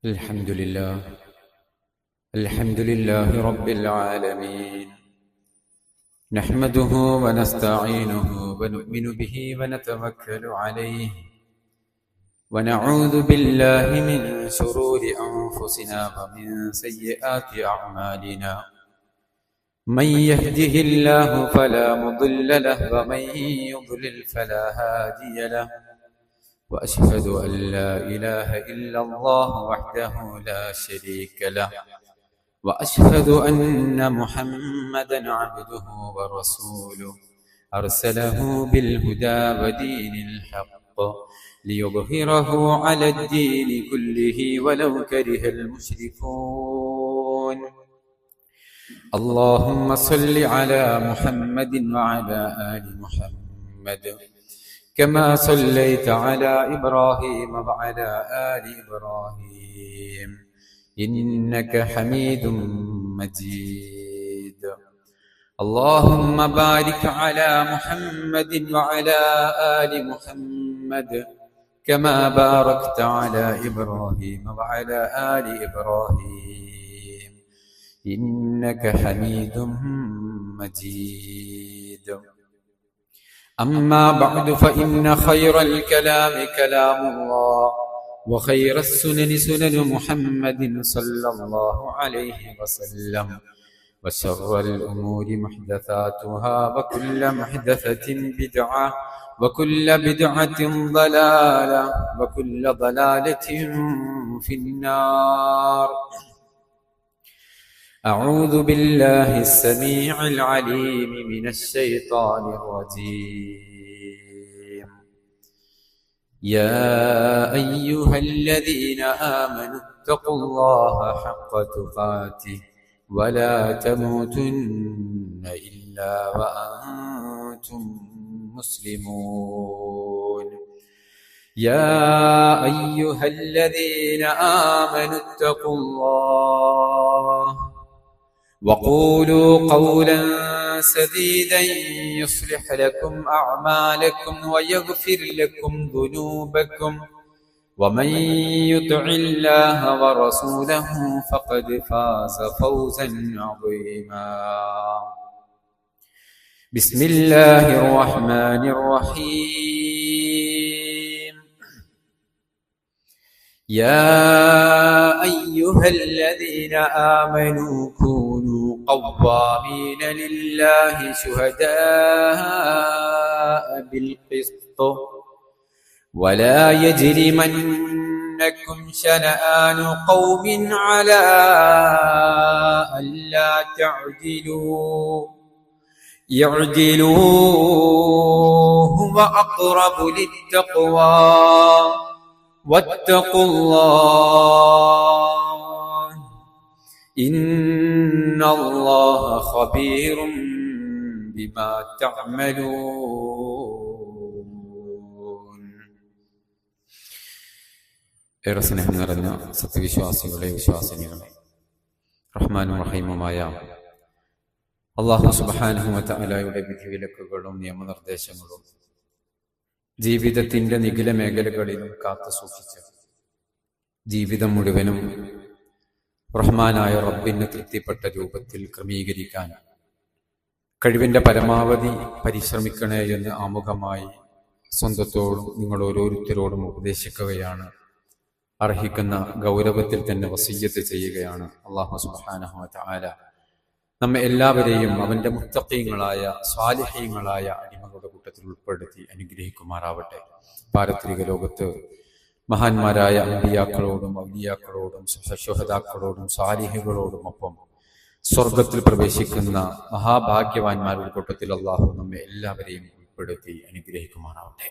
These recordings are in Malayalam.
الحمد لله رب العالمين. نحمده ونستعينه ونؤمن به ونتوكل عليه ونعوذ بالله من شرور أنفسنا ومن سيئات أعمالنا. من يهده الله فلا مضل له ومن يضلل فلا هادي له. وأشهد أن لا إله إلا الله وحده لا شريك له. وأشهد أن محمدا عبده ورسوله أرسله بالهدى ودين الحق ليظهره على الدين كله ولو كره المشركون. اللهم صل على محمد وعلى آل محمد كما صليت على إبراهيم وعلى آل إبراهيم إنك حميد مجيد. اللهم بارك على محمد وعلى آل محمد كما باركت على إبراهيم وعلى آل إبراهيم إنك حميد مجيد. أما بعد فإن خير الكلام كلام الله وخير السنن سنن محمد صلى الله عليه وسلم وشر الأمور محدثاتها وكل محدثة بدعة وكل بدعة ضلالة وكل ضلالة في النار. أعوذ بالله السميع العليم من الشيطان الرجيم. يا أيها الذين آمنوا اتقوا الله حق تقاته ولا تموتن إلا وأنتم مسلمون. يا أيها الذين آمنوا اتقوا الله وقولوا قولا سديدا يصلح لكم أعمالكم ويغفر لكم ذنوبكم ومن يطع الله ورسوله فقد فاز فوزا عظيما. بسم الله الرحمن الرحيم. يا أيها الذين آمنوا كونوا قوامين لله شهداء بالقسط ولا يجرمنكم شنآن قوم على ألا اعدلوا هو أقرب للتقوى واتقوا الله إن الله خبير بما تعملون. ഏറെ സ്നേഹം നിറഞ്ഞ സത്യവിശ്വാസികളെ, വിശ്വാസിനികളെ, റഹ്മാനും റഹീമുമായ അല്ലാഹു സുബ്ഹാനഹു വ തആലയുടെ വിധിവിലക്കുകളും നിയമനിർദ്ദേശങ്ങളും ജീവിതത്തിന്റെ നിഖില മേഖലകളിലും കാത്തു സൂക്ഷിച്ച് ജീവിതം മുഴുവനും റഹ്മാനായ റബ്ബിന് തൃപ്തിപ്പെട്ട രൂപത്തിൽ ക്രമീകരിക്കാൻ കഴിവിന്റെ പരമാവധി പരിശ്രമിക്കണേ എന്ന് ആമുഖമായി സ്വന്തത്തോടും നിങ്ങൾ ഓരോരുത്തരോടും ഉപദേശിക്കുകയാണ്. അർഹിക്കുന്ന ഗൗരവത്തിൽ തന്നെ വസിയ്യത്ത് ചെയ്യുകയാണ്. അല്ലാഹു സുബ്ഹാനഹു വ തആല നമ്മെ എല്ലാവരെയും അവന്റെ മുത്തഖീങ്ങളായ സ്വാലിഹീങ്ങളായ അടിമകളുടെ കൂട്ടത്തിൽ ഉൾപ്പെടുത്തി അനുഗ്രഹിക്കുമാറാവട്ടെ. പാരത്രിക ലോകത്ത് മഹാന്മാരായ അമ്പിയാക്കളോടും ഔലിയാക്കളോടും ശുഹദാക്കളോടും സാലിഹുകളോടും ഒപ്പം സ്വർഗത്തിൽ പ്രവേശിക്കുന്ന മഹാഭാഗ്യവാന്മാരുടെ കൂട്ടത്തിൽ അല്ലാഹു നമ്മെ എല്ലാവരെയും ഉൾപ്പെടുത്തി അനുഗ്രഹിക്കുമാറാവട്ടെ.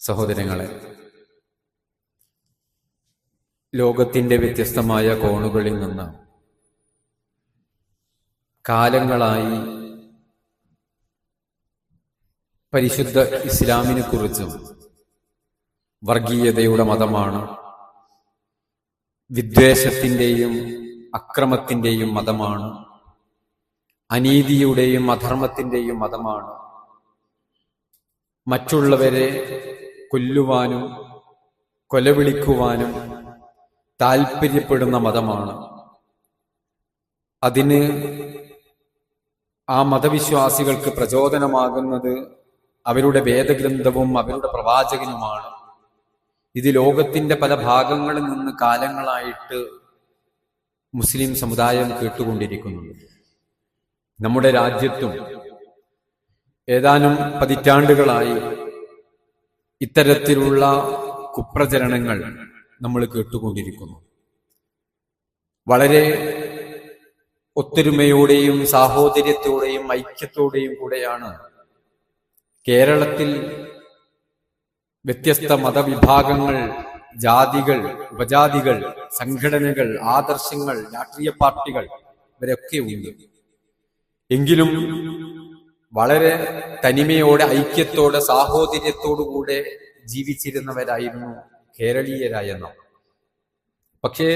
സഹോദരങ്ങളെ, ലോകത്തിന്റെ വ്യത്യസ്തമായ കോണുകളിൽ നിന്ന് കാലങ്ങളായി പരിശുദ്ധ ഇസ്ലാമിനെ കുറിച്ചും വർഗീയതയുടെ മതമാണ്, വിദ്വേഷത്തിന്റെയും അക്രമത്തിന്റെയും മതമാണ്, അനീതിയുടെയും അധർമ്മത്തിന്റെയും മതമാണ്, മറ്റുള്ളവരെ കൊല്ലുവാനും കൊലവിളിക്കുവാനും താൽപര്യപ്പെടുന്ന മതമാണ്. അതിന് ആ മതവിശ്വാസികൾക്ക് പ്രചോദനമാകുന്നത് അവരുടെ വേദഗ്രന്ഥവും അവരുടെ പ്രവാചകനുമാണ്. ഇത് ലോകത്തിന്റെ പല ഭാഗങ്ങളിൽ നിന്ന് കാലങ്ങളായിട്ട് മുസ്ലിം സമുദായം കേട്ടുകൊണ്ടിരിക്കുന്നുണ്ട്. നമ്മുടെ രാജ്യത്തും ഏതാനും പതിറ്റാണ്ടുകളായി ഇത്തരത്തിലുള്ള കുപ്രചരണങ്ങൾ നമ്മൾ കേട്ടുകൊണ്ടിരിക്കുന്നു. വളരെ ഒത്തൊരുമയോടെയും സാഹോദര്യത്തോടെയും ഐക്യത്തോടെയും കൂടെയാണ് കേരളത്തിൽ വ്യത്യസ്ത മതവിഭാഗങ്ങൾ, ജാതികൾ, ഉപജാതികൾ, സംഘടനകൾ, ആദർശങ്ങൾ, രാഷ്ട്രീയ പാർട്ടികൾ ഇവരൊക്കെ ഉണ്ട്. എങ്കിലും വളരെ തനിമയോടെ, ഐക്യത്തോടെ, സാഹോദര്യത്തോടുകൂടെ ജീവിച്ചിരുന്നവരായിരുന്നു കേരളീയരായ നാം. പക്ഷേ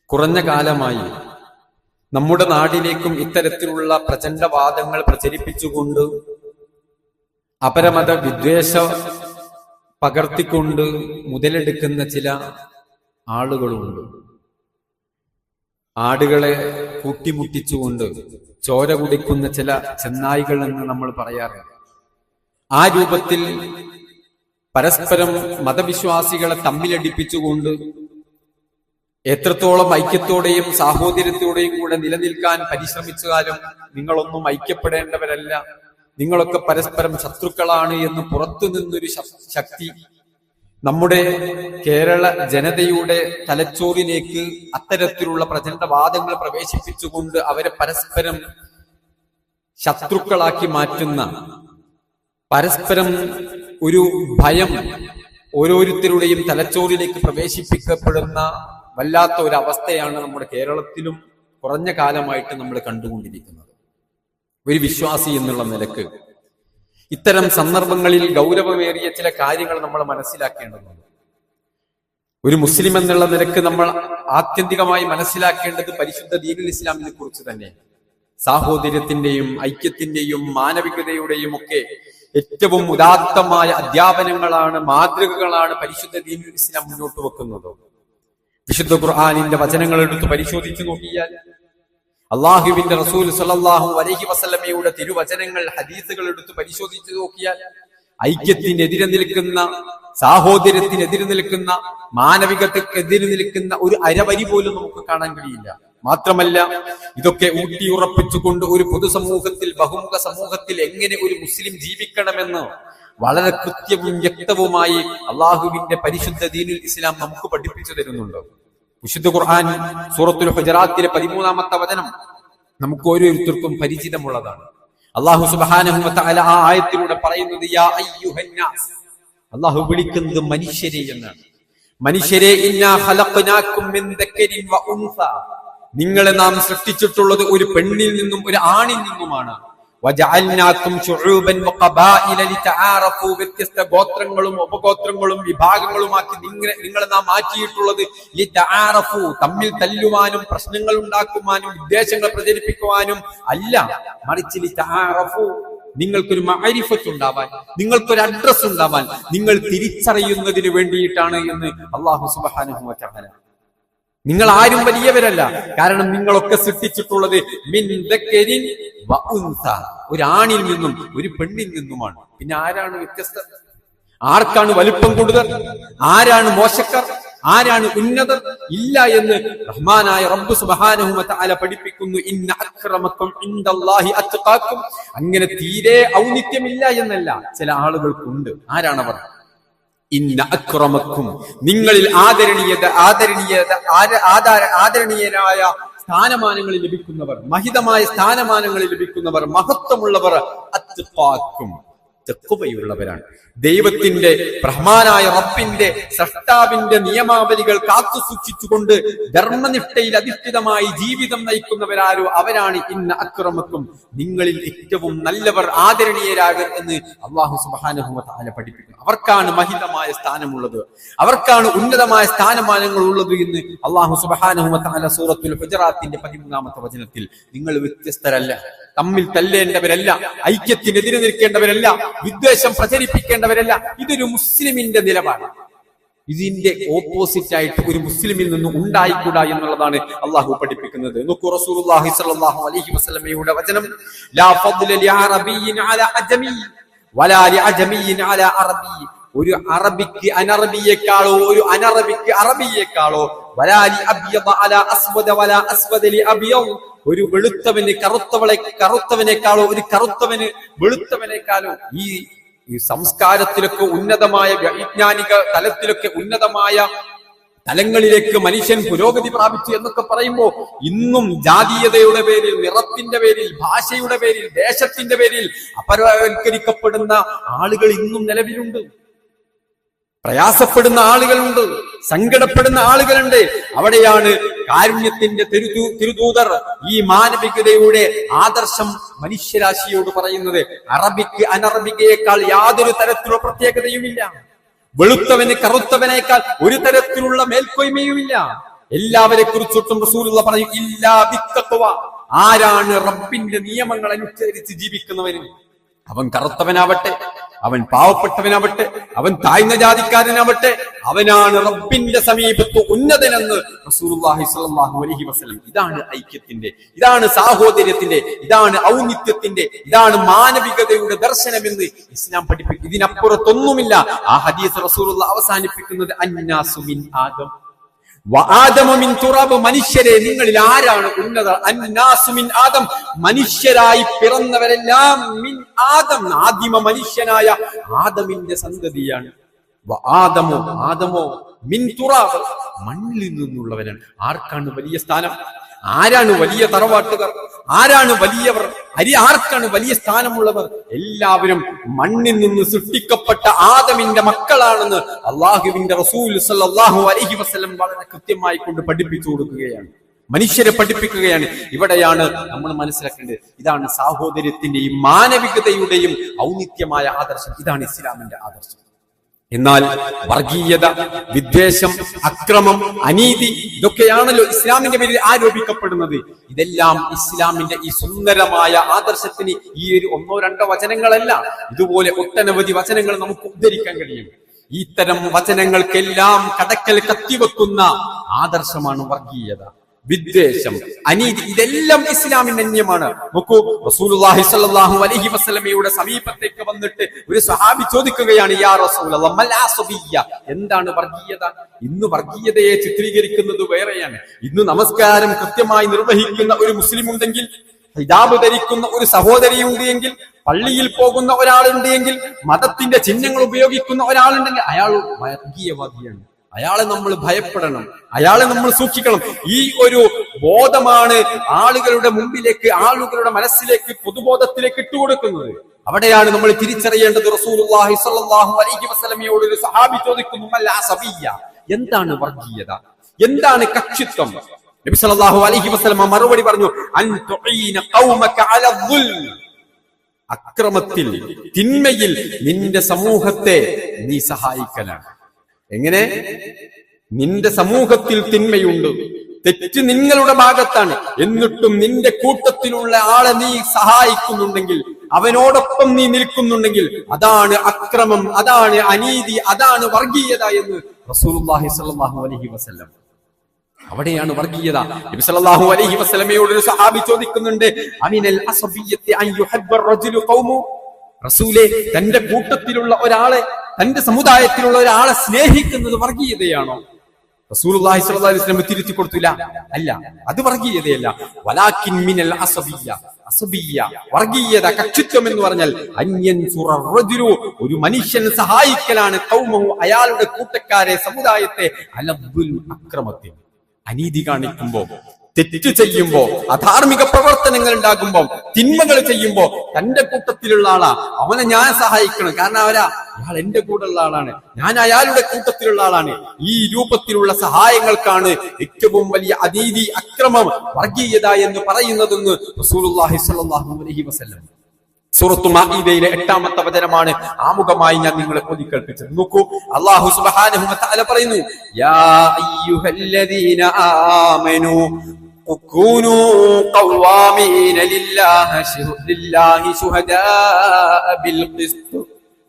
കുറഞ്ഞ കാലമായി നമ്മുടെ നാടിലേക്കും ഇത്തരത്തിലുള്ള പ്രചണ്ഡവാദങ്ങൾ പ്രചരിപ്പിച്ചുകൊണ്ട് അപരമത വിദ്വേഷ പകർത്തിക്കൊണ്ട് മുതലെടുക്കുന്ന ചില ആളുകളുണ്ട്. ആടുകളെ കൂട്ടിമുട്ടിച്ചുകൊണ്ട് ചോര കുടിക്കുന്ന ചില ചെന്നായികൾ എന്ന് നമ്മൾ പറയാറുണ്ട്. ആ രൂപത്തിൽ പരസ്പരം മതവിശ്വാസികളെ തമ്മിലടിപ്പിച്ചുകൊണ്ട് എത്രത്തോളം ഐക്യത്തോടെയും സാഹോദര്യത്തോടെയും കൂടെ നിലനിൽക്കാൻ പരിശ്രമിച്ചാലും നിങ്ങളൊന്നും ഐക്യപ്പെടേണ്ടവരല്ല, നിങ്ങളൊക്കെ പരസ്പരം ശത്രുക്കളാണ് എന്ന് പുറത്തു നിന്നൊരു ശക്തി നമ്മുടെ കേരള ജനതയുടെ തലച്ചോറിലേക്ക് അത്തരത്തിലുള്ള പ്രചണ്ഡവാദങ്ങൾ പ്രവേശിപ്പിച്ചുകൊണ്ട് അവരെ പരസ്പരം ശത്രുക്കളാക്കി മാറ്റുന്ന, പരസ്പരം ഒരു ഭയം ഓരോരുത്തരുടെയും തലച്ചോറിലേക്ക് പ്രവേശിപ്പിക്കപ്പെടുന്ന വല്ലാത്ത ഒരു അവസ്ഥയാണ് നമ്മുടെ കേരളത്തിലും കുറഞ്ഞ കാലമായിട്ട് നമ്മൾ കണ്ടുകൊണ്ടിരിക്കുന്നത്. ഒരു വിശ്വാസി എന്നുള്ള നിലക്ക് ഇത്തരം സന്ദർഭങ്ങളിൽ ഗൗരവമേറിയ ചില കാര്യങ്ങൾ നമ്മൾ മനസ്സിലാക്കേണ്ടതുണ്ട്. ഒരു മുസ്ലിം എന്നുള്ള നിലക്ക് നമ്മൾ ആത്യന്തികമായി മനസ്സിലാക്കേണ്ടത് പരിശുദ്ധ ദീനുൽ ഇസ്ലാമിനെ കുറിച്ച് തന്നെ. സാഹോദര്യത്തിന്റെയും ഐക്യത്തിന്റെയും മാനവികതയുടെയും ഒക്കെ ഏറ്റവും ഉദാത്തമായ അധ്യാപനങ്ങളാണ്, മാതൃകകളാണ് പരിശുദ്ധ ദീനുൽ ഇസ്ലാം മുന്നോട്ട് വെക്കുന്നത്. വിശുദ്ധ ഖുർആനിന്റെ വചനങ്ങൾ എടുത്ത് പരിശോധിച്ചു നോക്കിയാൽ, അള്ളാഹുവിന്റെ റസൂൽ സല്ലല്ലാഹു അലൈഹി വസല്ലമയുടെ തിരുവചനങ്ങൾ, ഹദീസുകൾ എടുത്ത് പരിശോധിച്ചു നോക്കിയാൽ ഐക്യത്തിനെതിരെ നിൽക്കുന്ന, സാഹോദര്യത്തിനെതിരെ നിൽക്കുന്ന, മാനവികതയ്ക്കെതിരെ നിൽക്കുന്ന ഒരു അരവരി പോലും നമുക്ക് കാണാൻ കഴിയില്ല. മാത്രമല്ല, ഇതൊക്കെ ഊട്ടിയുറപ്പിച്ചുകൊണ്ട് ഒരു പൊതുസമൂഹത്തിൽ, ബഹുമുഖ സമൂഹത്തിൽ എങ്ങനെ ഒരു മുസ്ലിം ജീവിക്കണമെന്ന് വളരെ കൃത്യവും വ്യക്തവുമായി അള്ളാഹുവിന്റെ പരിശുദ്ധ ദീനുൽ ഇസ്ലാം നമുക്ക് പഠിപ്പിച്ചു തരുന്നുണ്ട്. വിശുദ്ധ ഖുർആൻ സൂറത്തുൽ ഹുജറാത്തിലെ 13-ാമത്തെ വചനം നമുക്ക് ഓരോരുത്തർക്കും പരിചിതമുള്ളതാണ്. അല്ലാഹു സുബ്ഹാനഹു വ തആല ആ ആയത്തിലൂടെ പറയുന്നത് യാ അയ്യുഹന്നാസ്, അല്ലാഹു വിളിക്കുന്നത് മനുഷ്യരെ എന്നാണ്. മനുഷ്യരെ, ഇന്നാ ഖലഖനാകും മിൻ ദക്കരിൻ വ ഉൻസ, നിങ്ങളെ നാം സൃഷ്ടിച്ചിട്ടുള്ളത് ഒരു പെണ്ണിൽ നിന്നും ഒരു ആണിൽ നിന്നുമാണ്. വജഅൽനാകും ശുഊബൻ വഖബായില ലിതആറഫു, വ്യത്യസ്ത ഗോത്രങ്ങളും ഉപഗോത്രങ്ങളും വിഭാഗങ്ങളുമാക്കി നിങ്ങളെ നാം മാറ്റിയിട്ടുള്ളത് ലിതആറഫു, തമ്മിൽ തല്ലുവാനും പ്രശ്നങ്ങൾ ഉണ്ടാക്കുവാനും വിദ്വേഷങ്ങൾ പ്രചരിപ്പിക്കുവാനും അല്ല, മറിച്ച് ലിതആറഫു, നിങ്ങൾക്കൊരു മഅരിഫത്ത് ഉണ്ടാവാൻ, നിങ്ങൾക്കൊരു അഡ്രസ് ഉണ്ടാവാൻ, നിങ്ങൾ തിരിച്ചറിയുന്നതിന് വേണ്ടിയിട്ടാണ് എന്ന് അല്ലാഹു സുബ്ഹാനഹു വ തആല. നിങ്ങൾ ആരും വലിയവരല്ല, കാരണം നിങ്ങളൊക്കെ സൃഷ്ടിച്ചിട്ടുള്ളത് മിൻ ദക്കരിൻ വ ഉൻസ, ഒരു ആണിൽ നിന്നും ഒരു പെണ്ണിൽ നിന്നുമാണ്. പിന്നെ ആരാണ് വ്യത്യസ്തർ? ആർക്കാണ് വലിപ്പം കൂടുതൽ? ആരാണ് മോശക്കാർ? ആരാണ് ഉന്നതർ? ഇല്ല എന്ന് റഹ്മാനായ റബ്ബ് സുബ്ഹാനഹു വ തആല പഠിപ്പിക്കുന്നു. ഇന്ന അക്രമക്കും ഇൻദല്ലാഹി അത്ഖാക്കും. അങ്ങനെ തീരെ ഔന്നിത്യമില്ല എന്നല്ല, ചില ആളുകൾക്കുണ്ട്. ആരാണവർ? ഇന്ന അക്രമക്കും, നിങ്ങളിൽ ആദരണീയരായ സ്ഥാനമാനങ്ങളിൽ ലഭിക്കുന്നവർ, മഹിതമായ സ്ഥാനമാനങ്ങളിൽ ലഭിക്കുന്നവർ, മഹത്വമുള്ളവർ അത്ഖാക്കും, തഖ്വയുള്ളവരാണ്. ദൈവത്തിന്റെ, റഹ്മാനായ റബ്ബിന്റെ, സൃഷ്ടാവിന്റെ നിയമാവലികൾ കാത്തു സൂക്ഷിച്ചുകൊണ്ട് ധർമ്മനിഷ്ഠയിൽ അധിഷ്ഠിതമായി ജീവിതം നയിക്കുന്നവരാരോ അവരാണ് ഇന്ന അക്രമക്കും, നിങ്ങളിൽ ഏറ്റവും നല്ലവർ, ആദരണീയരാകർ എന്ന് അല്ലാഹു സുബ്ഹാനഹു വ തആല പഠിപ്പിക്കുന്നു. അവർക്കാണ് മഹിതമായ സ്ഥാനമുള്ളത്, അവർക്കാണ് ഉന്നതമായ സ്ഥാനമാനങ്ങൾ ഉള്ളത് എന്ന് അല്ലാഹു സുബ്ഹാനഹു വ തആല സൂറത്തുൽ ഹുജറാത്തിന്റെ 13-ാമത്തെ വചനത്തിൽ, നിങ്ങൾ വ്യത്യസ്തരല്ല, തമ്മിൽ തല്ലേണ്ടവരല്ല, ഐക്യത്തിനെതിരെ നിൽക്കേണ്ടവരല്ല, വിദ്വേഷം പ്രചരിപ്പിക്കേണ്ടവരല്ല. ഇതൊരു മുസ്ലിമിന്റെ നിലപാട്. ഇതിന്റെ ഓപ്പോസിറ്റ് ആയിട്ട് ഒരു മുസ്ലിമിൽ നിന്ന് ഉണ്ടായിക്കൂടാ എന്നുള്ളതാണ് അള്ളാഹു പഠിപ്പിക്കുന്നത്. നോക്കൂ, റസൂലുള്ളാഹി സ്വല്ലല്ലാഹു അലൈഹി വസല്ലമയുടെ വചനം, ലാ ഫദ്ല ലിഅറബിയ്യിൻ അലാ അജമി വലാ ലിഅജമിയ്യിൻ അലാ അറബി. ഒരു അറബിക്ക് അനറബിയേക്കാളോ ഒരു അനറബിക്ക് അറബിയേക്കാളോ, വലാ ലിഅബ്യദ അലാ അസ്വദ വലാ അസ്വദ ലിഅബ്യദ്. ഒരു വെളുത്തവന് കറുത്തവനേക്കാളോ ഒരു കറുത്തവന് വെളുത്തവനേക്കാളോ. ഈ സംസ്കാരത്തിലൊക്കെ ഉന്നതമായ വൈജ്ഞാനിക തലത്തിലൊക്കെ ഉന്നതമായ തലങ്ങളിലേക്ക് മനുഷ്യൻ പുരോഗതി പ്രാപിച്ചു എന്നൊക്കെ പറയുമ്പോൾ ഇന്നും ജാതീയതയുടെ പേരിൽ, നിറത്തിന്റെ പേരിൽ, ഭാഷയുടെ പേരിൽ, ദേശത്തിന്റെ പേരിൽ അപരവൽക്കരിക്കപ്പെടുന്ന ആളുകൾ ഇന്നും നിലവിലുണ്ട്. പ്രയാസപ്പെടുന്ന ആളുകളുണ്ട്, സങ്കടപ്പെടുന്ന ആളുകളുണ്ട്. അവിടെയാണ് കാരുണ്യത്തിന്റെ തിരുദൂതർ ഈ മാനവികതയുടെ ആദർശം മനുഷ്യരാശിയോട് പറയുന്നത്. അറബിക്ക് അനറബികയേക്കാൾ യാതൊരു തരത്തിലുള്ള പ്രത്യേകതയുമില്ല. വെളുത്തവന് കറുത്തവനേക്കാൾ ഒരു തരത്തിലുള്ള മേൽക്കോയ്മയുമില്ല. എല്ലാവരെ കുറിച്ചിട്ടും റസൂലുള്ള പറയും, ഇല്ലാ ബിത്തഖ്വ. ആരാണ് റബ്ബിന്റെ നിയമങ്ങൾ അനുസരിച്ച് ജീവിക്കുന്നവന്, അവൻ കറുത്തവനാവട്ടെ, അവൻ പാവപ്പെട്ടവനാവട്ടെ, അവൻ താഴ്ന്ന ജാതിക്കാരനാവട്ടെ, അവനാണ് റബ്ബിന്റെ സമീപത്ത് ഉന്നതനെന്ന് റസൂലുള്ളാഹി സ്വല്ലല്ലാഹു അലൈഹി വസല്ലം. ഇതാണ് ഐക്യത്തിന്റെ, ഇതാണ് സാഹോദര്യത്തിന്റെ, ഇതാണ് ഔന്നിത്യത്തിന്റെ, ഇതാണ് മാനവികതയുടെ ദർശനമെന്ന് ഇസ്ലാം പഠിപ്പിക്കും. ഇതിനപ്പുറത്തൊന്നുമില്ല. ആ ഹദീസ് റസൂലുള്ളാഹി അവസാനിപ്പിക്കുന്നത് അന്നാസു മിൻ ആദം വആദമു മിൻ തുറാബ്. മനുഷ്യരെ, നിങ്ങളിൽ ആരാണ് ഉന്നത? അന്നാസു മിൻ ആദം. മനുഷ്യരായി പിറന്നവരെല്ലാം മിൻ ആദം, ആദിമ മനുഷ്യനായ ആദമിന്റെ സന്തതിയാണ്. ആദമോ മിൻ തുറാബ്, മണ്ണിൽ നിന്നുള്ളവരാണ്. ആർക്കാണ് വലിയ സ്ഥാനം? ആരാണ് വലിയ തറവാട്ടുകാർ? ആരാണ് വലിയവർ? ആർക്കാണ് വലിയ സ്ഥാനമുള്ളവർ? എല്ലാവരും മണ്ണിൽ നിന്ന് സൃഷ്ടിക്കപ്പെട്ട ആദമിന്റെ മക്കളാണെന്ന് അള്ളാഹുവിന്റെ റസൂൽ സല്ലല്ലാഹു അലൈഹി വസല്ലം വളരെ കൃത്യമായി കൊണ്ട് പഠിപ്പിച്ചു കൊടുക്കുകയാണ്, മനുഷ്യരെ പഠിപ്പിക്കുകയാണ്. ഇവിടെയാണ് നമ്മൾ മനസ്സിലാക്കേണ്ടത്. ഇതാണ് സാഹോദര്യത്തിന്റെയും മാനവികതയുടെയും ഔന്നിത്യമായ ആദർശം. ഇതാണ് ഇസ്ലാമിന്റെ ആദർശം. എന്നാൽ വർഗീയത, വിദ്വേഷം, അക്രമം, അനീതി, ഇതൊക്കെയാണല്ലോ ഇസ്ലാമിന്റെ പേരിൽ ആരോപിക്കപ്പെടുന്നത്. ഇതെല്ലാം ഇസ്ലാമിന്റെ ഈ സുന്ദരമായ ആദർശത്തിന് ഈ ഒരു 1-2 വചനങ്ങളല്ല, ഇതുപോലെ ഒട്ടനവധി വചനങ്ങൾ നമുക്ക് ഉദ്ധരിക്കാൻ കഴിയും. ഇത്തരം വചനങ്ങൾക്കെല്ലാം കടക്കൽ കത്തിവെക്കുന്ന ആദർശമാണ് വർഗീയത, വിദ്വേഷം, അനീതി. ഇതെല്ലാം ഇസ്ലാമിന്റെ അന്യമാണ്. നോക്കൂ, റസൂലുള്ളാഹി സ്വല്ലല്ലാഹു അലൈഹി വസല്ലമയുടെ സമീപത്തേക്ക് വന്നിട്ട് ഒരു സ്വഹാബി ചോദിക്കുകയാണ്, യാ റസൂലല്ലാഹ് മൽ അസബിയ്യ, എന്താണ് വർഗീയത? ഇന്ന് വർഗീയതയെ ചിത്രീകരിക്കുന്നത് വേറെയാണ്. ഇന്ന് നമസ്കാരം കൃത്യമായി നിർവഹിക്കുന്ന ഒരു മുസ്ലിം ഉണ്ടെങ്കിൽ, ഹിജാബ് ധരിക്കുന്ന ഒരു സഹോദരിയുണ്ട് എങ്കിൽ, പള്ളിയിൽ പോകുന്ന ഒരാളുണ്ട് എങ്കിൽ, മതത്തിന്റെ ചിഹ്നങ്ങൾ ഉപയോഗിക്കുന്ന ഒരാളുണ്ടെങ്കിൽ അയാൾ വർഗീയവാദിയാണ്. അയാളെ നമ്മൾ ഭയപ്പെടണം, അയാളെ നമ്മൾ സൂക്ഷിക്കണം. ഈ ഒരു ബോധമാണ് ആളുകളുടെ മുമ്പിലേക്ക്, ആളുകളുടെ മനസ്സിലേക്ക്, പൊതുബോധത്തിലേക്ക് ഇട്ടുകൊടുക്കുന്നത്. അവിടെയാണ് നമ്മൾ തിരിച്ചറിയേണ്ടത്. റസൂലുള്ളാഹി സ്വല്ലല്ലാഹു അലൈഹി വസല്ലമയോട് ഒരു സഹാബി ചോദിക്കുന്നു, മൽ അസബിയ്യ, എന്താണ് വർഗീയത, എന്താണ് കക്ഷിത്വം? നബി സല്ലല്ലാഹു അലൈഹി വസല്ലമ മറുപടി പറഞ്ഞു, അൻ തുഈന ഖൗമക അല ദുൽം, അക്രമത്തിൽ, തിന്മയിൽ നിന്റെ സമൂഹത്തെ നീ സഹായിക്കലാണ്. എങ്ങനെ? നിന്റെ സമൂഹത്തിൽ തിന്മയുണ്ട്, തെറ്റ് നിങ്ങളുടെ ഭാഗത്താണ്, എന്നിട്ടും നിന്റെ കൂട്ടത്തിലുള്ള ആളെ നീ സഹായിക്കുന്നുണ്ടെങ്കിൽ, അവനോടൊപ്പം നീ നിൽക്കുന്നുണ്ടെങ്കിൽ, അതാണ് അക്രമം, അതാണ് അനീതി, അതാണ് വർഗീയത എന്ന് റസൂലുള്ളാഹി സ്വല്ലല്ലാഹു അലൈഹി വസല്ലം. അവിടെയാണ് വർഗീയത. നബി സല്ലല്ലാഹു അലൈഹി വസല്ലമയോട് ഒരു സഹാബി ചോദിക്കുന്നുണ്ട്, അമിനൽ അസബിയ്യത്തി അൻ യുഹിബ്ബ റജുലു ഖൗമു, റസൂലേ, തന്റെ കൂട്ടത്തിലുള്ള ഒരാളെ, തന്റെ സമുദായത്തിലുള്ള ഒരാളെ സ്നേഹിക്കുന്നത് വർഗീയതയാണോ? റസൂലുള്ളാഹി സ്വല്ലല്ലാഹു അലൈഹി വസല്ലം തിരുത്തി കൊടുത്തില്ല, അല്ല, അത് വർഗീയതയല്ല. വലാകിൻ മിനൽ അസബിയ്യ, അസബിയ്യ, വർഗീയത, കക്ഷിത്വം എന്ന് പറഞ്ഞാൽ അൻയൻസുറ റജുലു, ഒരു മനുഷ്യൻ സഹായിക്കലാണ്, ഖൗമഹു, അയാളുടെ കൂട്ടക്കാരെ, സമുദായത്തെ, അലദ്ദുൽ, അക്രമത്തിൽ, അനീതി കാണിക്കുമ്പോ, തെറ്റ് ചെയ്യുമ്പോ, അധാർമിക പ്രവർത്തനങ്ങൾ ഉണ്ടാകുമ്പോ, തിന്മകൾ ചെയ്യുമ്പോ, തന്റെ കൂട്ടത്തിലുള്ള ആളാ, അവനെ ഞാൻ സഹായിക്കണം. കാരണം അയാൾ എന്റെ കൂടെയുള്ള ആളാണ്, ഞാൻ അയാളുടെ കൂട്ടത്തിലുള്ള ആളാണ്. ഈ രൂപത്തിലുള്ള സഹായങ്ങൾക്കാണ് ഏറ്റവും വലിയ അനീതി, അക്രമം, വർഗീയത എന്ന് പറയുന്നതെന്ന് റസൂലുള്ളാഹി സ്വല്ലല്ലാഹു അലൈഹി വസല്ലം. സൂറത്തു മാഇദയിലെ 8-ാമത്തെ വചനമാണ് ആമുഖമായി ഞാൻ നിങ്ങളെ പൊതികൽപ്പിച്ചത്. നോക്കൂ, അല്ലാഹു സുബ്ഹാനഹു വ തആല പറയുന്നു, യാ അയ്യുഹല്ലദീന ആമനൂ കുനൂ ഖവാമീന ലില്ലാഹി ശുഹദാ ബിൽ ഖിസ്ത്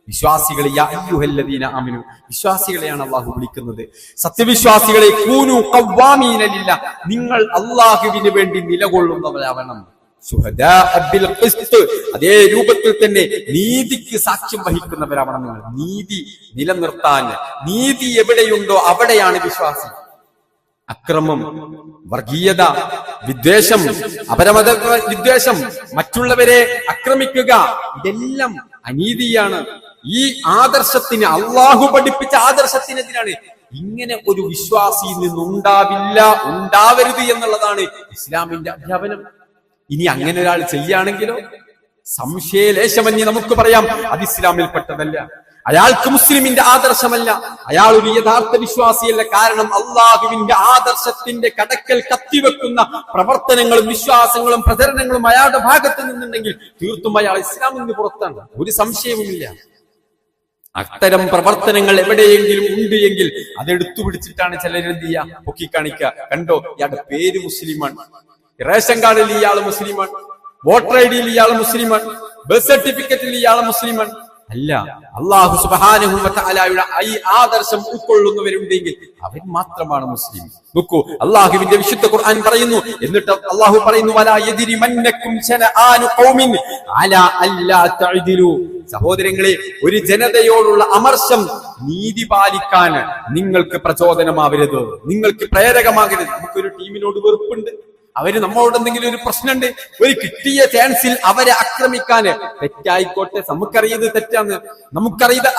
വിശ്വാസികളെ, യാ അയ്യുഹല്ലദീന ആമനു, വിശ്വാസികളെയാണ് അള്ളാഹു വിളിക്കുന്നത്. സത്യവിശ്വാസികളെ, കൂനു ഖവ്വാമീന ലില്ലാഹ്, നിങ്ങൾ അള്ളാഹുവിന് വേണ്ടി നിലകൊള്ളുന്നവരാവണം. ശുഹദാഅ ബിൽ ഖിസ്ത്, അതേ രൂപത്തിൽ തന്നെ നീതിക്ക് സാക്ഷ്യം വഹിക്കുന്നവരാവണം നിങ്ങൾ. നീതി നിലനിർത്താൻ, നീതി എവിടെയുണ്ടോ അവിടെയാണ് വിശ്വാസി. അക്രമം, വർഗീയത, വിദ്വേഷം, അപരമത വിദ്വേഷം, മറ്റുള്ളവരെ ആക്രമിക്കുക, ഇതെല്ലാം അനീതിയാണ്. ഈ ആദർശത്തിന്, അള്ളാഹു പഠിപ്പിച്ച ആദർശത്തിനെതിരാണ്. ഇങ്ങനെ ഒരു വിശ്വാസിയിൽ നിന്നുണ്ടാവില്ല, ഉണ്ടാവരുത് എന്നുള്ളതാണ് ഇസ്ലാമിന്റെ അധ്യാപനം. ഇനി അങ്ങനെ ഒരാൾ ചെയ്യുകയാണെങ്കിലോ സംശയലേശമന്യേ നമുക്ക് പറയാം അത് ഇസ്ലാമിൽപ്പെട്ടതല്ല, അയാൾക്ക് മുസ്ലിമിന്റെ ആദർശമല്ല, അയാൾ ഒരു യഥാർത്ഥ വിശ്വാസിയല്ല. കാരണം അള്ളാഹുവിന്റെ ആദർശത്തിന്റെ കടക്കൽ കത്തിവെക്കുന്ന പ്രവർത്തനങ്ങളും വിശ്വാസങ്ങളും പ്രചരണങ്ങളും അയാളുടെ ഭാഗത്ത് നിന്നുണ്ടെങ്കിൽ തീർത്തും അയാൾ ഇസ്ലാമിൽ നിന്ന് പുറത്താണ്, ഒരു സംശയവുമില്ല. അത്തരം പ്രവർത്തനങ്ങൾ എവിടെയെങ്കിലും ഉണ്ട് എങ്കിൽ അതെടുത്തു പിടിച്ചിട്ടാണ് ചിലരെന്ത് ചെയ്യുക, പൊക്കിക്കാണിക്കുക. കണ്ടോ, ഇയാളുടെ പേര് മുസ്ലിമാണ്, റേഷൻ കാർഡിൽ ഇയാൾ മുസ്ലിമാണ്, വോട്ടർ ഐ ഡിയിൽ ഇയാൾ മുസ്ലിമാണ്, ബർത്ത് സർട്ടിഫിക്കറ്റിൽ ഇയാൾ മുസ്ലിമാണ്. അല്ല, അല്ലാഹു സുബ്ഹാനഹു വ തആലയുടെ ഈ ആദർശം ഉൾക്കൊള്ളുന്നവരുണ്ടെങ്കിൽ അവർ മാത്രമാണ് മുസ്ലിം. നോക്കൂ, അല്ലാഹുവിന്റെ വിശുദ്ധ ഖുർആൻ പറയുന്നു, എന്നിട്ട് അല്ലാഹു പറയുന്നു, വലാ യദ്രിമന്നകും ശനആനു ഖൗമിൻ അലാ അല്ലാ തഅദിലു. സഹോദരങ്ങളെ, ഒരു ജനതയോടുള്ള അമർഷം നീതി പാലിക്കാൻ നിങ്ങൾക്ക് പ്രചോദനമാവരുത്, നിങ്ങൾക്ക് പ്രേരകമാകരുത്. നമുക്കൊരു ടീമിനോട് വെറുപ്പുണ്ട്, അവര് നമ്മളോട് എന്തെങ്കിലും ഒരു പ്രശ്നമുണ്ട്, ഒരു കിട്ടിയ ചാൻസിൽ അവരെ ആക്രമിക്കാന്, തെറ്റായിക്കോട്ടെ, നമുക്കറിയത് തെറ്റാന്ന്,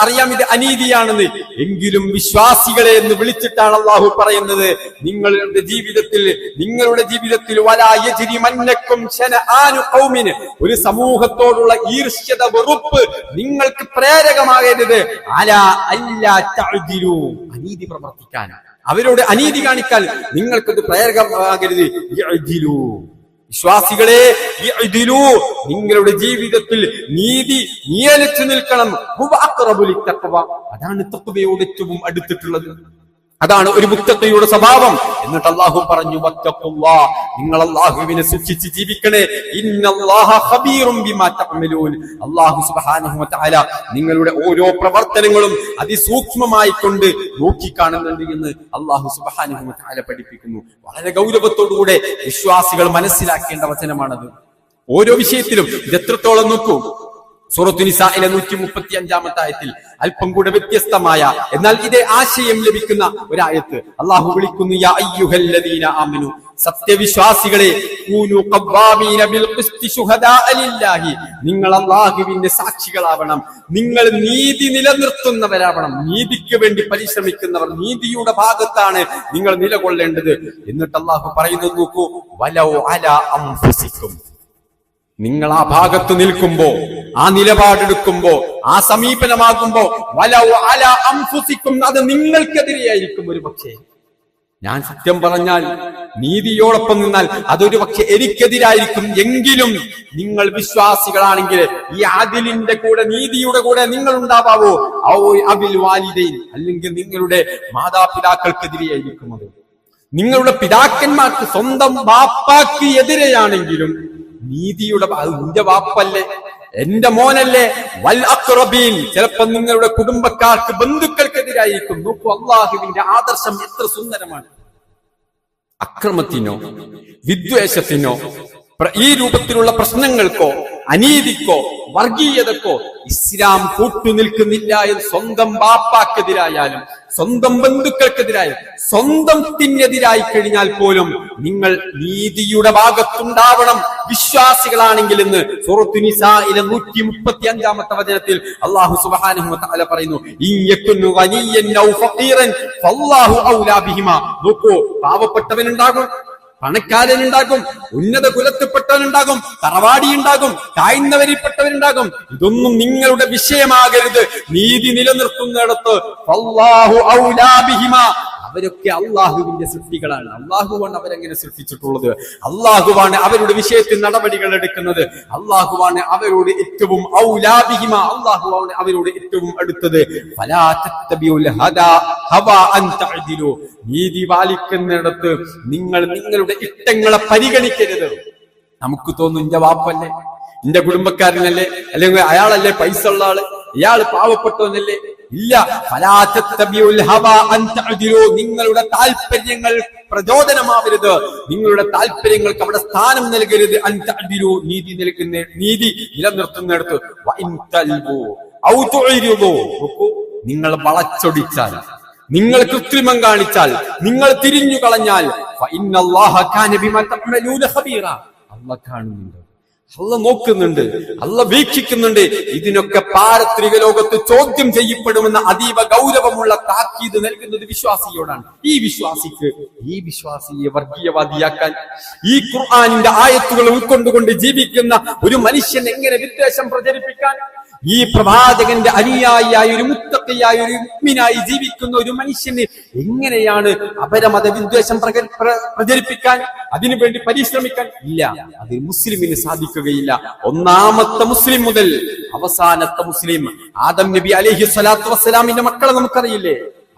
അറിയാം ഇത് അനീതിയാണെന്ന്, എങ്കിലും വിശ്വാസികളെ എന്ന് വിളിച്ചിട്ടാണ് അള്ളാഹു പറയുന്നത്, നിങ്ങളുടെ ജീവിതത്തിൽ വലാ യജ്രിമന്നകും ശനആനു ഖൗമിൻ, ഒരു സമൂഹത്തോടുള്ള ഈർഷ്യത, വെറുപ്പ് നിങ്ങൾക്ക് പ്രേരകമാകരുത്, അലാ അല്ലാ തഅദിലു, അനീതി പ്രവർത്തിക്കാൻ, അവരോട് അനീതി കാണിക്കാൻ നിങ്ങൾക്കത് പ്രേരകമാകരുത്. വിശ്വാസികളെ, നിങ്ങളുടെ ജീവിതത്തിൽ നീതി നിയലിച്ചു നിൽക്കണം. അതാണ് തഖ്വയോട് ഏറ്റവും അടുത്തിട്ടുള്ളത്, അതാണ് ഒരു മുത്തഖിയുടെ സ്വഭാവം. എന്നിട്ട് അല്ലാഹു പറഞ്ഞു, വത്തഖുല്ലാഹ്, നിങ്ങൾ അല്ലാഹുവിനെ സൂക്ഷിച്ച് ജീവിക്കണേ. ഇന്നല്ലാഹ ഖബീറും ബിമാ തഅമലൂൻ, അല്ലാഹു സുബ്ഹാനഹു വ തആല നിങ്ങളുടെ ഓരോ പ്രവർത്തനങ്ങളും അതിസൂക്ഷ്മമായി കൊണ്ട് നോക്കിക്കാണുന്നുണ്ട് എന്ന് അല്ലാഹു സുബ്ഹാനഹു വ തആല പഠിപ്പിക്കുന്നു. വളരെ ഗൗരവത്തോടുകൂടെ വിശ്വാസികൾ മനസ്സിലാക്കേണ്ട വചനമാണത്. ഓരോ വിഷയത്തിലും ഇത് എത്രത്തോളം നോക്കൂ. സൂറത്തു നിസായിലെ 135-ാമത്തെ ആയത്തിൽ അല്പം കൂടെ വ്യത്യസ്തമായ എന്നാൽ ഇതേ ആശയം ലഭിക്കുന്ന ഒരായത്ത് അള്ളാഹു വിളിക്കുന്നു, യാ അയ്യുഹല്ലദീന ആമനു, സത്യവിശ്വാസികളെ, കൂനു ഖവ്വാമീന ബിൽ ഖിസ്തി ശുഹദാഅ ലില്ലാഹി, നിങ്ങൾ അല്ലാഹുവിന്റെ സാക്ഷികളാവണം, നിങ്ങൾ നീതി നിലനിർത്തുന്നവരാവണം, നീതിക്ക് വേണ്ടി പരിശ്രമിക്കുന്നവർ, നീതിയുടെ ഭാഗത്താണ് നിങ്ങൾ നിലകൊള്ളേണ്ടത്. എന്നിട്ട് അള്ളാഹു പറയുന്നത് നോക്കൂ, വലൗ അലാ അൻഫുസിക്കും, നിങ്ങൾ ആ ഭാഗത്ത് നിൽക്കുമ്പോ, ആ നിലപാടെടുക്കുമ്പോ, ആ സമീപനമാകുമ്പോ, വലൗ അലാ അൻഫുസിക്കും, അത് നിങ്ങൾക്കെതിരെയായിരിക്കും. ഒരു പക്ഷേ ഞാൻ സത്യം പറഞ്ഞാൽ, നീതിയോടൊപ്പം നിന്നാൽ അതൊരു പക്ഷെ എനിക്കെതിരായിരിക്കും. എങ്കിലും നിങ്ങൾ വിശ്വാസികളാണെങ്കിൽ ഈ ആദിലിന്റെ കൂടെ, നീതിയുടെ കൂടെ നിങ്ങൾ ഉണ്ടാവാവോ, അബിൽ വാലിദൈൻ, അല്ലെങ്കിൽ നിങ്ങളുടെ മാതാപിതാക്കൾക്കെതിരെയായിരിക്കും. അത് നിങ്ങളുടെ പിതാക്കന്മാർക്ക്, സ്വന്തം ബാപ്പാക്ക് എതിരെയാണെങ്കിലും നീതിയുടെ, എന്റെ വാപ്പല്ലേ, എന്റെ മോനല്ലേ, വൽ അഖ്റബീൻ, ചിലപ്പോൾ നിങ്ങളുടെ കുടുംബക്കാർക്ക്, ബന്ധുക്കൾക്കെതിരായിരിക്കും. നോക്കൂ, അല്ലാഹുവിന്റെ ആദർശം എത്ര സുന്ദരമാണ്. അക്രമത്തിനോ വിദ്വേഷത്തിനോ ഈ രൂപത്തിലുള്ള പ്രശ്നങ്ങൾക്കോ അനീതിക്കോ വർഗീയതക്കോ ഇസ്ലാം കൂട്ടുനിൽക്കുന്നില്ല എന്ന് സ്വന്തം ബാപ്പാക്കെതിരായാലും സ്വന്തം ബന്ധുക്കൾക്കെതിരായാലും സ്വന്തത്തിനെതിരായി കഴിഞ്ഞാൽ പോലും നിങ്ങൾ നീതിയുടെ ഭാഗത്തുണ്ടാവണം വിശ്വാസികളാണെങ്കിൽ എന്ന് സൂറത്തു നിസായിലെ 135-ാമത്തെ വചനത്തിൽ അല്ലാഹു സുബ്ഹാനഹു വ തആല പറയുന്നു, ഇയകുനു ഗനിയൻ ഔ ഫഖീറൻ ഫല്ലാഹു ഔലാ ബിഹിമാ. നോക്കൂ, പാവപ്പെട്ടവനുണ്ടാകും, പണക്കാരനുണ്ടാകും, ഉന്നത കുലത്തിൽപ്പെട്ടവനുണ്ടാകും, തറവാടി ഉണ്ടാകും, താഴ്ന്നവരിൽപ്പെട്ടവരുണ്ടാകും. ഇതൊന്നും നിങ്ങളുടെ വിഷയമാകരുത്. നീതി നിലനിർത്തുന്നിടത്ത് അല്ലാഹു ഔലാ ബിഹിമാ, അവരൊക്കെ അള്ളാഹുവിന്റെ സൃഷ്ടികളാണ്. അള്ളാഹുവാണ് അവരെങ്ങനെ സൃഷ്ടിച്ചിട്ടുള്ളത്, അള്ളാഹുവാണ് അവരുടെ വിഷയത്തിൽ നടപടികൾ എടുക്കുന്നത്, അള്ളാഹുവാണ് അവരോട് ഏറ്റവും ഔലാ ബിഹിമാ, അള്ളാഹുവാണ് അവരോട് ഏറ്റവും അടുത്തത്. ഫലാ തത്തബിഉൽ ഹവാ അൻ തഅദിലു, നീതി പാലിക്കുന്നിടത്ത് നിങ്ങൾ നിങ്ങളുടെ ഇഷ്ടങ്ങളെ പരിഗണിക്കരുത്. നമുക്ക് തോന്നും, എന്റെ വാപ്പല്ലേ, എന്റെ കുടുംബക്കാരനല്ലേ, അല്ലെങ്കിൽ അയാളല്ലേ പൈസ ഉള്ള ആള്, ഇയാള് പാവപ്പെട്ടവനല്ലേ? ഇല്ല. നിങ്ങളുടെ താല്പര്യങ്ങൾ പ്രചോദനമാവരുത്, നിങ്ങളുടെ താല്പര്യങ്ങൾക്ക് അവിടെ സ്ഥാനം നൽകരുത്. നീതി നിലനിർത്തുന്നിടത്ത് നിങ്ങൾ വളച്ചൊടിച്ചാൽ, നിങ്ങൾ കൃത്രിമം കാണിച്ചാൽ, നിങ്ങൾ തിരിഞ്ഞു കളഞ്ഞാൽ അല്ലാഹ് കാണുന്നുണ്ട്, അല്ലാഹ് നോക്കുന്നുണ്ട്, അല്ലാഹ് വീക്ഷിക്കുന്നുണ്ട്. ഇതിനൊക്കെ പാരത്രിക ലോകത്ത് ചോദ്യം ചെയ്യപ്പെടുമെന്ന അതീവ ഗൗരവമുള്ള താക്കീത് നൽകുന്നത് വിശ്വാസിയോടാണ്. ഈ വിശ്വാസിയെ വർഗീയവാദിയാക്കാൻ, ഈ ഖുർആനിന്റെ ആയത്തുകൾ ഉൾക്കൊണ്ടുകൊണ്ട് ജീവിക്കുന്ന ഒരു മനുഷ്യൻ എങ്ങനെ വിദ്വേഷം പ്രചരിപ്പിക്കാൻ, ഈ പ്രവാചകന്റെ അനുയായിയായ ഒരു മുത്തഖിയായ ഒരു മുഅ്മിനായി ജീവിക്കുന്ന ഒരു മനുഷ്യന് എങ്ങനെയാണ് അപരമത വിദ്വേഷം പ്രചരിപ്പിക്കാൻ, അതിനുവേണ്ടി പരിശ്രമിക്കാൻ? ഇല്ല, അത് മുസ്ലിമിന് സാധിക്കുകയില്ല. ഒന്നാമത്തെ മുസ്ലിം മുതൽ അവസാനത്തെ മുസ്ലിം ആദം നബി അലൈഹി സ്വലാത്തു വസ്സലാമിന്റെ മക്കളെ നമുക്കറിയില്ലേ?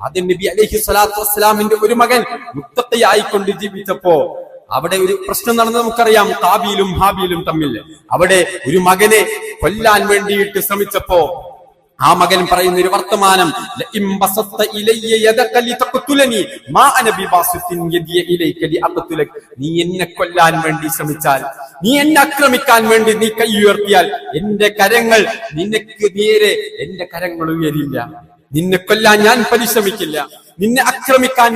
ആദം നബി അലൈഹി സ്വലാത്തു വസ്സലാമിന്റെ ഒരു മകൻ മുത്തഖിയായിക്കൊണ്ട് ജീവിച്ചപ്പോ അവിടെ ഒരു പ്രശ്നം നടന്നത് നമുക്കറിയാം. കാബീലും ഹാബീലും തമ്മിൽ അവിടെ ഒരു മകനെ കൊല്ലാൻ വേണ്ടിയിട്ട് ശ്രമിച്ചപ്പോ ആ മകൻ പറയുന്ന ഒരു വർത്തമാനം, നീ എന്നെ കൊല്ലാൻ വേണ്ടി ശ്രമിച്ചാൽ, നീ എന്നെ ആക്രമിക്കാൻ വേണ്ടി നീ കൈ ഉയർത്തിയാൽ എന്റെ കരങ്ങൾ നിനക്ക് നേരെ, എന്റെ കരങ്ങൾ ഉയരില്ല. നിന്നെ കൊല്ലാൻ ഞാൻ പരിശ്രമിക്കില്ല, നിന്നെ ആക്രമിക്കാൻ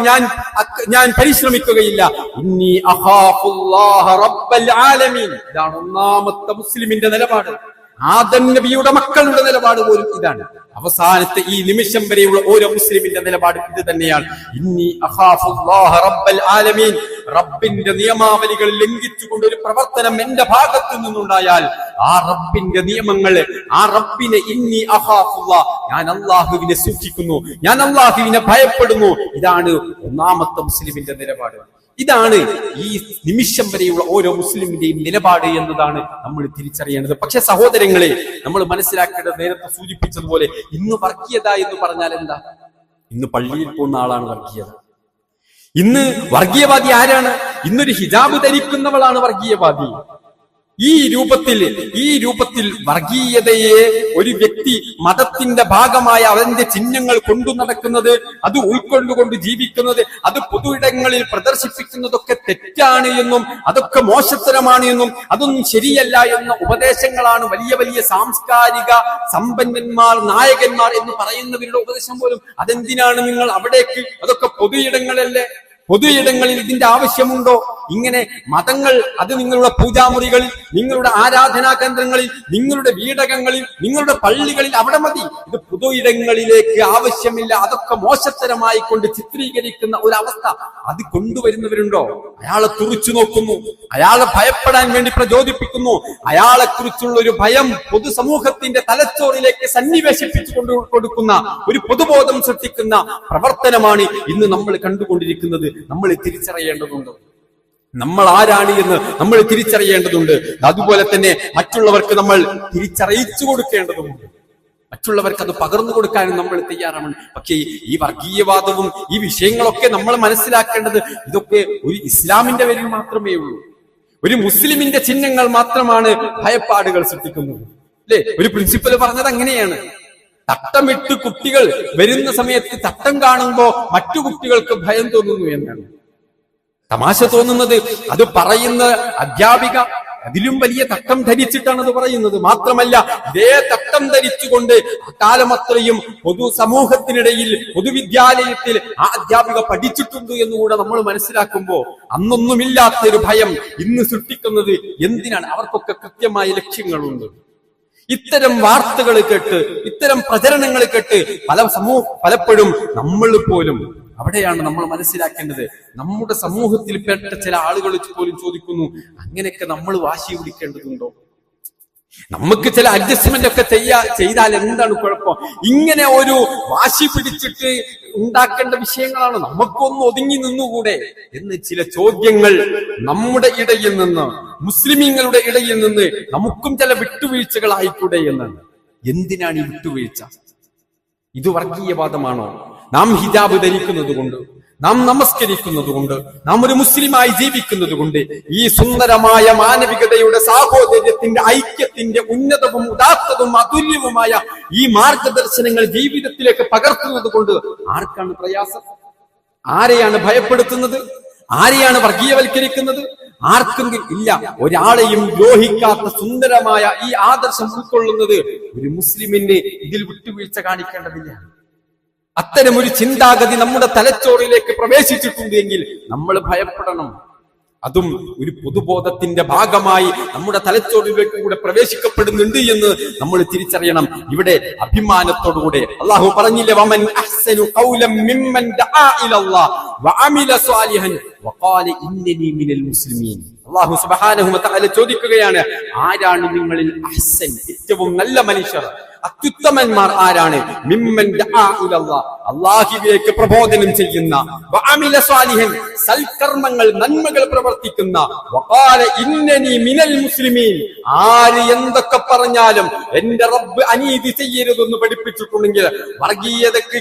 ഞാൻ പരിശ്രമിക്കുകയില്ല. ഇന്നി അഖാഫുല്ലാഹ റബ്ബൽ ആലമീൻ. ഇതാണ് ഒന്നാമത്തെ മുസ്ലിമിന്റെ നിലപാട്. ആദം നബിയുടെ മക്കളുടെ നിലപാട് പോലും ഇതാണ്. അവസാനത്തെ ഈ നിമിഷം വരെയുള്ള ഓരോ മുസ്ലിമിന്റെ നിലപാട് ഇത് തന്നെയാണ്. ഇന്നി അഖാഫുല്ലാഹ റബ്ബൽ ആലമീൻ. റബ്ബിന്റെ നിയമാവലികൾ ലംഘിച്ചുകൊണ്ട് ഒരു പ്രവർത്തനം എന്റെ ഭാഗത്തു നിന്നുണ്ടായാൽ ആ റബ്ബിന്റെ നിയമങ്ങള്, ആ റബ്ബിനെ ഇന്നി അഖാഫുല്ലാഹ്, ഞാൻ അല്ലാഹുവിനെ സൂക്ഷിക്കുന്നു, ഞാൻ അല്ലാഹുവിനെ ഭയപ്പെടുന്നു. ഇതാണ് ഒന്നാമത്തെ മുസ്ലിമിന്റെ നിലപാട്. ഇതാണ് ഈ നിമിഷം വരെയുള്ള ഓരോ മുസ്ലിമിന്റെയും നിലപാട് എന്നതാണ് നമ്മൾ തിരിച്ചറിയേണ്ടത്. പക്ഷെ സഹോദരങ്ങളെ, നമ്മൾ മനസ്സിലാക്കേണ്ടത്, നേരത്തെ സൂചിപ്പിച്ചതുപോലെ, ഇന്ന് വർഗീയത എന്ന് പറഞ്ഞാൽ എന്താ? ഇന്ന് പള്ളിയിൽ പോകുന്ന ആളാണ് വർഗീയത. ഇന്ന് വർഗീയവാദി ആരാണ്? ഇന്നൊരു ഹിജാബ് ധരിക്കുന്നവളാണ് വർഗീയവാദി. ഈ രൂപത്തിൽ വർഗീയതയെ ഒരു വ്യക്തി മതത്തിന്റെ ഭാഗമായ അവന്റെ ചിഹ്നങ്ങൾ കൊണ്ടു നടക്കുന്നത്, അത് ഉൾക്കൊണ്ടുകൊണ്ട് ജീവിക്കുന്നത്, അത് പൊതു ഇടങ്ങളിൽ പ്രദർശിപ്പിക്കുന്നതൊക്കെ തെറ്റാണ് എന്നും അതൊക്കെ മോശത്തരമാണ് എന്നും അതൊന്നും ശരിയല്ല എന്ന ഉപദേശങ്ങളാണ് വലിയ വലിയ സാംസ്കാരിക സമ്പന്നന്മാർ, നായകന്മാർ എന്ന് പറയുന്നവരുടെ ഉപദേശം പോലും. അതെന്തിനാണ് നിങ്ങൾ അവിടേക്ക്? അതൊക്കെ പൊതു ഇടങ്ങളല്ലേ? പൊതു ഇടങ്ങളിൽ ഇതിന്റെ ആവശ്യമുണ്ടോ? ഇങ്ങനെ മതങ്ങൾ അത് നിങ്ങളുടെ പൂജാമുറികളിൽ, നിങ്ങളുടെ ആരാധനാ കേന്ദ്രങ്ങളിൽ, നിങ്ങളുടെ വീടകങ്ങളിൽ, നിങ്ങളുടെ പള്ളികളിൽ അവിടെ മതി. ഇത് പൊതു ഇടങ്ങളിലേക്ക് ആവശ്യമില്ല. അതൊക്കെ മോശത്തരമായി കൊണ്ട് ചിത്രീകരിക്കുന്ന ഒരവസ്ഥ അത് കൊണ്ടുവരുന്നവരുണ്ടോ? അയാളെ തുറിച്ചു നോക്കുന്നു, അയാളെ ഭയപ്പെടാൻ വേണ്ടി പ്രചോദിപ്പിക്കുന്നു. അയാളെ കുറിച്ചുള്ള ഒരു ഭയം പൊതുസമൂഹത്തിന്റെ തലച്ചോറിലേക്ക് സന്നിവേശിപ്പിച്ചു കൊടുക്കുന്ന ഒരു പൊതുബോധം സൃഷ്ടിക്കുന്ന പ്രവർത്തനമാണ് ഇന്ന് നമ്മൾ കണ്ടുകൊണ്ടിരിക്കുന്നത്. നമ്മൾ തിരിച്ചറിയേണ്ടതുണ്ട്. നമ്മൾ ആരാണ് എന്ന് നമ്മൾ തിരിച്ചറിയേണ്ടതുണ്ട്. അതുപോലെ തന്നെ മറ്റുള്ളവർക്ക് നമ്മൾ തിരിച്ചറിയിച്ചു കൊടുക്കേണ്ടതുണ്ട്. മറ്റുള്ളവർക്ക് അത് പകർന്നു കൊടുക്കാനും നമ്മൾ തയ്യാറാണ്. പക്ഷേ ഈ വർഗീയവാദവും ഈ വിഷയങ്ങളൊക്കെ നമ്മൾ മനസ്സിലാക്കേണ്ടത് ഇതൊക്കെ ഒരു ഇസ്ലാമിന്റെ പേരിൽ മാത്രമേ ഉള്ളൂ. ഒരു മുസ്ലിമിന്റെ ചിഹ്നങ്ങൾ മാത്രമാണ് ഭയപ്പാടുകൾ സൃഷ്ടിക്കുന്നത്, അല്ലെ? ഒരു പ്രിൻസിപ്പൽ പറഞ്ഞത് അങ്ങനെയാണ്. തട്ടമിട്ട് കുട്ടികൾ വരുന്ന സമയത്ത് തട്ടം കാണുമ്പോ മറ്റു കുട്ടികൾക്ക് ഭയം തോന്നുന്നു എന്നാണ്. തമാശ തോന്നുന്നത് അത് പറയുന്ന അധ്യാപിക അതിലും വലിയ തട്ടം ധരിച്ചിട്ടാണ് അത് പറയുന്നത്. മാത്രമല്ല, ഇതേ തട്ടം ധരിച്ചുകൊണ്ട് അക്കാലമത്രയും പൊതുസമൂഹത്തിനിടയിൽ പൊതുവിദ്യാലയത്തിൽ ആ അധ്യാപിക പഠിച്ചിട്ടുണ്ട് എന്നുകൂടെ നമ്മൾ മനസ്സിലാക്കുമ്പോ അന്നൊന്നുമില്ലാത്തൊരു ഭയം ഇന്ന് സൃഷ്ടിക്കുന്നത് എന്തിനാണ്? അവർക്കൊക്കെ കൃത്യമായ ലക്ഷ്യങ്ങളുണ്ട്. ഇത്തരം വാർത്തകൾ കേട്ട്, ഇത്തരം പ്രചരണങ്ങൾ കേട്ട് പലപ്പോഴും നമ്മൾ പോലും അവിടെയാണ് നമ്മൾ മനസ്സിലാക്കേണ്ടത്. നമ്മുടെ സമൂഹത്തിൽ പെട്ട ചില ആളുകൾ പോലും ചോദിക്കുന്നു, അങ്ങനെയൊക്കെ നമ്മൾ വാശി പിടിക്കേണ്ടതുണ്ടോ? നമുക്ക് ചില അഡ്ജസ്റ്റ്മെന്റ് ഒക്കെ ചെയ്താൽ എന്താണ് കുഴപ്പം? ഇങ്ങനെ ഒരു വാശി പിടിച്ചിട്ട് ഉണ്ടാക്കേണ്ട വിഷയങ്ങളാണ്. നമുക്കൊന്ന് ഒതുങ്ങി നിന്നുകൂടെ എന്ന് ചില ചോദ്യങ്ങൾ നമ്മുടെ ഇടയിൽ നിന്ന്, മുസ്ലിമീങ്ങളുടെ ഇടയിൽ നിന്ന് നമുക്കും ചില വിട്ടുവീഴ്ചകൾ ആയിക്കൂടെ എന്നാണ്. എന്തിനാണ് ഈ വിട്ടുവീഴ്ച? ഇത് വർഗീയവാദമാണോ? നാം ഹിജാബ് ധരിക്കുന്നത് കൊണ്ട്, നാം നമസ്കരിക്കുന്നത് കൊണ്ട്, നാം ഒരു മുസ്ലിമായി ജീവിക്കുന്നത് കൊണ്ട്, ഈ സുന്ദരമായ മാനവികതയുടെ സാഹോദര്യത്തിന്റെ ഐക്യത്തിന്റെ ഉന്നതവും ഉദാത്തവും അതുല്യവുമായ ഈ മാർഗദർശനങ്ങൾ ജീവിതത്തിലേക്ക് പകർത്തുന്നത് കൊണ്ട് ആർക്കാണ് പ്രയാസം? ആരെയാണ് ഭയപ്പെടുത്തുന്നത്? ആരെയാണ് വർഗീയവൽക്കരിക്കുന്നത്? ആർക്കെങ്കിലും ഇല്ല. ഒരാളെയും ദ്രോഹിക്കാത്ത സുന്ദരമായ ഈ ആദർശം ഉൾക്കൊള്ളുന്നത് ഒരു മുസ്ലിമിന് ഇതിൽ വിട്ടുവീഴ്ച കാണിക്കേണ്ടതില്ല. അത്തരം ഒരു ചിന്താഗതി നമ്മുടെ തലച്ചോറിലേക്ക് പ്രവേശിച്ചിട്ടുണ്ട് എങ്കിൽ നമ്മൾ ഭയപ്പെടണം. അതും ഒരു പൊതുബോധത്തിന്റെ ഭാഗമായി നമ്മുടെ തലച്ചോറിലേക്ക് കൂടെ പ്രവേശിക്കപ്പെടുന്നുണ്ട് എന്ന് നമ്മൾ തിരിച്ചറിയണം. ഇവിടെ അഭിമാനത്തോടുകൂടെ അള്ളാഹു പറഞ്ഞില്ലേ, വമൻ അഹ്സനു ഖൗലൻ മിമ്മൻ ദആ ഇലല്ലാഹ് വഅമില സ്വാലിഹൻ വഖാല ഇന്നനി മിനൽ മുസ്ലിമീൻ. അള്ളാഹു സുബ്ഹാനഹു വ തആല ചോദിക്കുകയാണ്, ആരാണ് നിങ്ങളിൽ അഹ്സൻ, ഏറ്റവും നല്ല മനുഷ്യർ, അത്യുത്തമന്മാർ ആരാണ്? മിമ്മൻ ദആ ഇലല്ലാഹ്, അല്ലാഹുവിലേക്ക് പ്രബോധനം ചെയ്യുന്ന, വഅമില സ്വാലിഹൻ, സൽക്കർമ്മങ്ങൾ നന്മകൾ പ്രവർത്തിക്കുന്ന, വഖാല ഇന്നനി മിനൽ മുസ്ലിമീൻ, ആര് എന്തൊക്കെ പറഞ്ഞാലും എന്റെ റബ്ബ് അനീതി ചെയ്യരുതെന്ന് പഠിപ്പിച്ചിട്ടുണ്ടെങ്കിൽ വർഗീയതയ്ക്ക്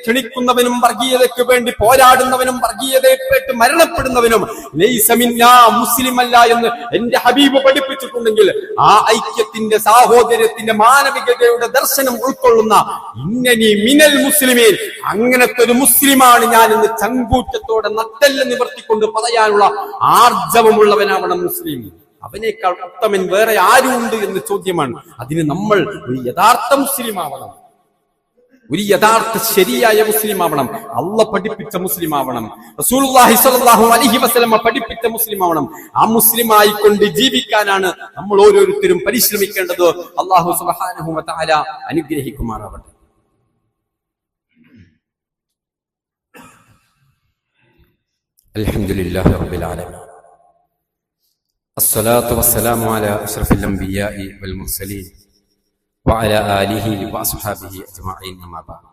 ക്ഷണിക്കുന്നവനും വർഗീയതയ്ക്ക് വേണ്ടി പോരാടുന്നവനും വർഗീയതയെപ്പറ്റി മരണപ്പെടുന്നവനും ലൈസ മിന്നാ, മുസ്ലിം അല്ല എന്ന് എന്റെ ഹബീബ് പഠിപ്പിച്ചിട്ടുണ്ടെങ്കിൽ ആ ഐക്യത്തിന്റെ സാഹോദര്യത്തിന്റെ മാനവികതയുടെ ദർശനം ഉൾക്കൊള്ളുന്ന ഇന്നനി മിനൽ മുസ്ലിമീൻ, അങ്ങനത്തെ ഒരു മുസ്ലിമാണ് ഞാൻ എന്ന് ചങ്കൂറ്റത്തോടെ നട്ടെല്ല് നിവർത്തിക്കൊണ്ട് പറയാനുള്ള ആർജവമുള്ളവനാവണം മുസ്ലിം. അവനേക്കാൾ ഉത്തമൻ വേറെ ആരുണ്ട് എന്ന് ചോദ്യമാണ്. അതിന് നമ്മൾ ഒരു യഥാർത്ഥ മുസ്ലിം ആവണം, ഒരു യഥാർത്ഥ ശരിയായ മുസ്ലിം ആവണം, അള്ളാഹ് പഠിപ്പിച്ച മുസ്ലിം ആവണം, റസൂലുള്ളാഹി സ്വല്ലല്ലാഹു അലൈഹി വസല്ലം പഠിപ്പിച്ച മുസ്ലിം ആവണം. ആ മുസ്ലിമായി കൊണ്ട് ജീവിക്കാനാണ് നമ്മൾ ഓരോരുത്തരും പരിശ്രമിക്കേണ്ടത്. അല്ലാഹു സുബ്ഹാനഹു വ തആല അനുഗ്രഹിക്കുമാറാവട്ടെ. അൽഹംദുലില്ലാഹി റബ്ബിൽ ആലമീൻ, അസ്സലാത്തു വസ്സലാമു അലാ അഷ്റഫിൽ അംബിയാഇ വൽ മുർസലീൻ വഅലാ ആലിഹി വഅസ്ഹാബിഹി അജ്മഈൻ. അമ്മാ ബഅദ്.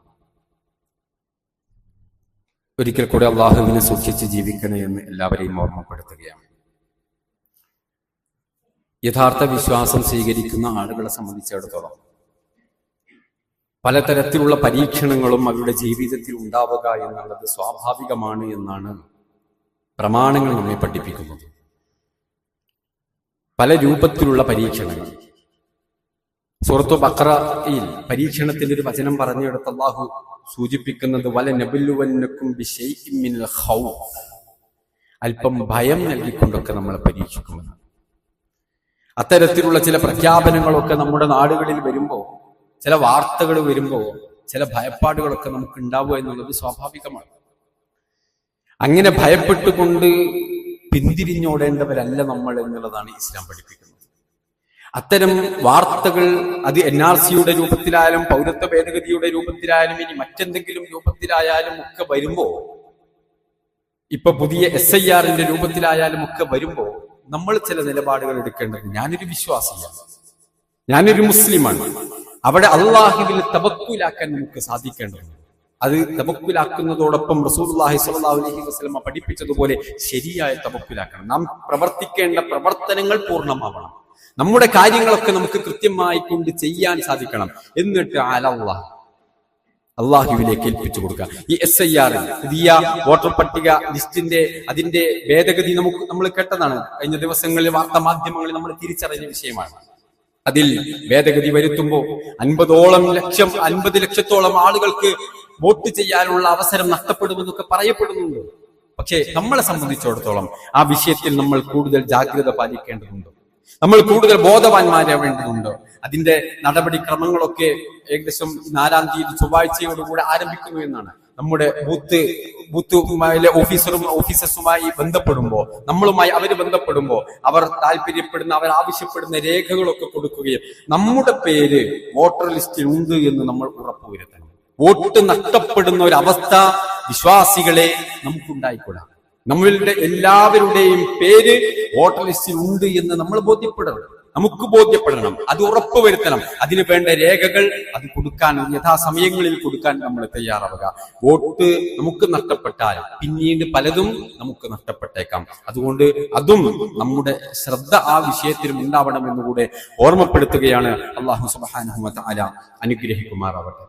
ഒരിക്കൽ കൂടെ അല്ലാഹുവിനെ സൂക്ഷിച്ച് ജീവിക്കണേ എന്ന് എല്ലാവരെയും ഓർമ്മപ്പെടുത്തുകയാണ്. യഥാർത്ഥ വിശ്വാസം സ്വീകരിക്കുന്ന ആളുകളെ സംബന്ധിച്ചിടത്തോളം പലതരത്തിലുള്ള പരീക്ഷണങ്ങളും അവരുടെ ജീവിതത്തിൽ ഉണ്ടാവുക എന്നുള്ളത് സ്വാഭാവികമാണ് എന്നാണ് പ്രമാണങ്ങൾ നമ്മെ പഠിപ്പിക്കുന്നത്. പല രൂപത്തിലുള്ള പരീക്ഷണങ്ങൾ. സൂറത്തു ബഖറയിൽ പരീക്ഷണത്തിന്റെ ഒരു വചനം പറഞ്ഞെടുത്ത് അല്ലാഹു സൂചിപ്പിക്കുന്നത് വലനബലുവന്നകും ബിശൈഇൻ മിനൽ ഖൗഫ്, അല്പം ഭയം നൽകിക്കൊണ്ടൊക്കെ നമ്മളെ പരീക്ഷിക്കുമെന്ന്. അത്തരത്തിലുള്ള ചില പ്രഖ്യാപനങ്ങളൊക്കെ നമ്മുടെ നാടുകളിൽ വരുമ്പോൾ, ചില വാർത്തകൾ വരുമ്പോൾ ചില ഭയപ്പാടുകളൊക്കെ നമുക്ക് ഉണ്ടാവുക എന്നുള്ളത് സ്വാഭാവികമാണ്. അങ്ങനെ ഭയപ്പെട്ടുകൊണ്ട് പിന്തിരിഞ്ഞോടേണ്ടവരല്ല നമ്മൾ എന്നുള്ളതാണ് ഇസ്ലാം പഠിപ്പിക്കുന്നത്. അത്തരം വാർത്തകൾ അത് NRCയുടെ രൂപത്തിലായാലും പൗരത്വ ഭേദഗതിയുടെ രൂപത്തിലായാലും ഇനി മറ്റെന്തെങ്കിലും രൂപത്തിലായാലും ഒക്കെ വരുമ്പോ, ഇപ്പൊ പുതിയ SIRന്റെ രൂപത്തിലായാലും ഒക്കെ വരുമ്പോ നമ്മൾ ചില നിലപാടുകൾ എടുക്കേണ്ടത്, ഞാനൊരു വിശ്വാസിയാണ്, ഞാനൊരു മുസ്ലിമാണ്, അവിടെ അള്ളാഹുവിൽ തവക്കുലാക്കാൻ നമുക്ക് സാധിക്കേണ്ടതുണ്ട്. അത് തവക്കുലാക്കുന്നതോടൊപ്പം റസൂലുള്ളാഹി സ്വല്ലല്ലാഹു അലൈഹി വസല്ലം പഠിപ്പിച്ചതുപോലെ ശരിയായ തവക്കുലാക്കണം. നാം പ്രവർത്തിക്കേണ്ട പ്രവർത്തനങ്ങൾ പൂർണ്ണമാവണം. നമ്മുടെ കാര്യങ്ങളൊക്കെ നമുക്ക് കൃത്യമായി കൊണ്ട് ചെയ്യാൻ സാധിക്കണം. എന്നിട്ട് അള്ളാഹുവിലേക്ക് ഏൽപ്പിച്ചു കൊടുക്കുക. ഈ SIR പുതിയ വോട്ടർ പട്ടിക ലിസ്റ്റിന്റെ അതിന്റെ ഭേദഗതി നമ്മൾ കേട്ടതാണ്. കഴിഞ്ഞ ദിവസങ്ങളിൽ വാർത്താ മാധ്യമങ്ങളിൽ നമ്മൾ തിരിച്ചറിഞ്ഞ വിഷയമാണ്. അതിൽ ഭേദഗതി വരുത്തുമ്പോൾ 50 ലക്ഷത്തോളം ആളുകൾക്ക് വോട്ട് ചെയ്യാനുള്ള അവസരം നഷ്ടപ്പെടുമെന്നൊക്കെ പറയപ്പെടുന്നുണ്ട്. പക്ഷേ നമ്മളെ സംബന്ധിച്ചിടത്തോളം ആ വിഷയത്തിൽ നമ്മൾ കൂടുതൽ ജാഗ്രത പാലിക്കേണ്ടതുണ്ട്. നമ്മൾ കൂടുതൽ ബോധവാന്മാരാവേണ്ടതുണ്ട്. അതിന്റെ നടപടിക്രമങ്ങളൊക്കെ ഏകദേശം 4-ാം തീയതി ചൊവ്വാഴ്ചയോടുകൂടെ ആരംഭിക്കുന്നു എന്നാണ്. നമ്മുടെ ബൂത്തിലെ ഓഫീസേഴ്സുമായി ബന്ധപ്പെടുമ്പോൾ, നമ്മളുമായി അവർ ബന്ധപ്പെടുമ്പോൾ അവർ താല്പര്യപ്പെടുന്ന, അവർ ആവശ്യപ്പെടുന്ന രേഖകളൊക്കെ കൊടുക്കുകയും നമ്മുടെ പേര് വോട്ടർ ലിസ്റ്റിൽ ഉണ്ട് എന്ന് നമ്മൾ ഉറപ്പുവരുത്തണം. വോട്ട് നഷ്ടപ്പെടുന്ന ഒരു അവസ്ഥ വിശ്വാസികളെ നമുക്കുണ്ടായിക്കൂടാ. നമ്മളുടെ എല്ലാവരുടെയും പേര് വോട്ടർ ലിസ്റ്റിൽ ഉണ്ട് എന്ന് നമ്മൾ നമുക്ക് ബോധ്യപ്പെടണം. അത് ഉറപ്പുവരുത്തണം. അതിന് വേണ്ട രേഖകൾ അത് കൊടുക്കാൻ, യഥാസമയങ്ങളിൽ കൊടുക്കാൻ നമ്മൾ തയ്യാറാവുക. വോട്ട് നമുക്ക് നഷ്ടപ്പെട്ടാൽ പിന്നീട് പലതും നമുക്ക് നഷ്ടപ്പെട്ടേക്കാം. അതുകൊണ്ട് അതും നമ്മുടെ ശ്രദ്ധ ആ വിഷയത്തിലും ഉണ്ടാവണമെന്നുകൂടെ ഓർമ്മപ്പെടുത്തുകയാണ്. അല്ലാഹു സുബ്ഹാനഹു വ തആല അനുഗ്രഹിക്കുമാറാവട്ടെ.